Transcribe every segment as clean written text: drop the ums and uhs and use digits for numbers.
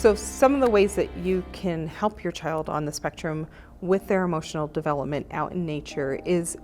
So some of the ways that you can help your child on the spectrum with their emotional development out in nature is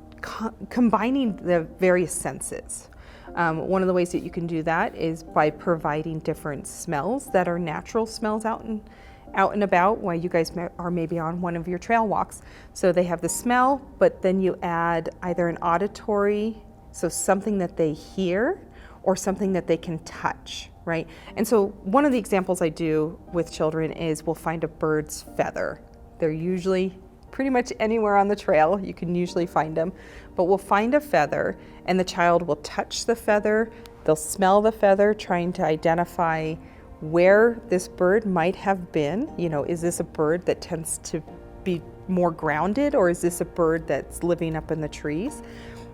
combining the various senses. One of the ways that you can do that is by providing different smells that are natural smells out and about while you guys are maybe on one of your trail walks. So they have the smell, but then you add either an auditory, so something that they hear, or something that they can touch, right? And so one of the examples I do with children is we'll find a bird's feather. They're usually pretty much anywhere on the trail, you can usually find them, but we'll find a feather and the child will touch the feather, they'll smell the feather, trying to identify where this bird might have been. You know, is this a bird that tends to be more grounded, or is this a bird that's living up in the trees?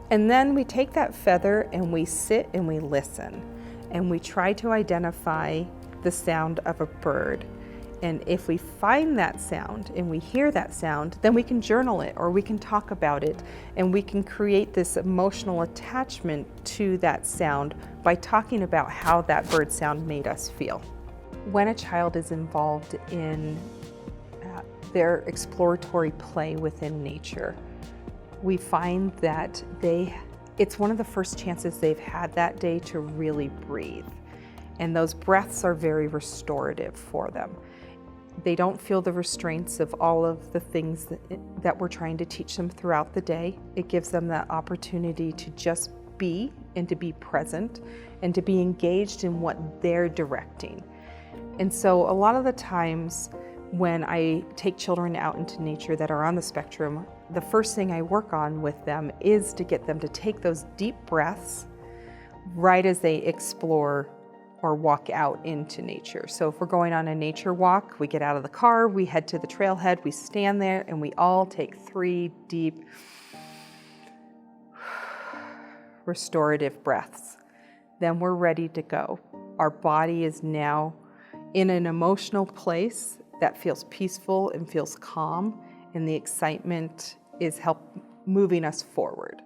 And then we take that feather and we sit and we listen and we try to identify the sound of a bird. And if we find that sound and we hear that sound, then we can journal it or we can talk about it, and we can create this emotional attachment to that sound by talking about how that bird sound made us feel. When a child is involved in their exploratory play within nature, we find that it's one of the first chances they've had that day to really breathe. And those breaths are very restorative for them. They don't feel the restraints of all of the things that we're trying to teach them throughout the day. It gives them that opportunity to just be and to be present and to be engaged in what they're directing. And so a lot of the times when I take children out into nature that are on the spectrum, the first thing I work on with them is to get them to take those deep breaths right as they explore or walk out into nature. So if we're going on a nature walk, we get out of the car, we head to the trailhead, we stand there, and we all take 3 deep restorative breaths. Then we're ready to go. Our body is now in an emotional place that feels peaceful and feels calm, and the excitement is moving us forward.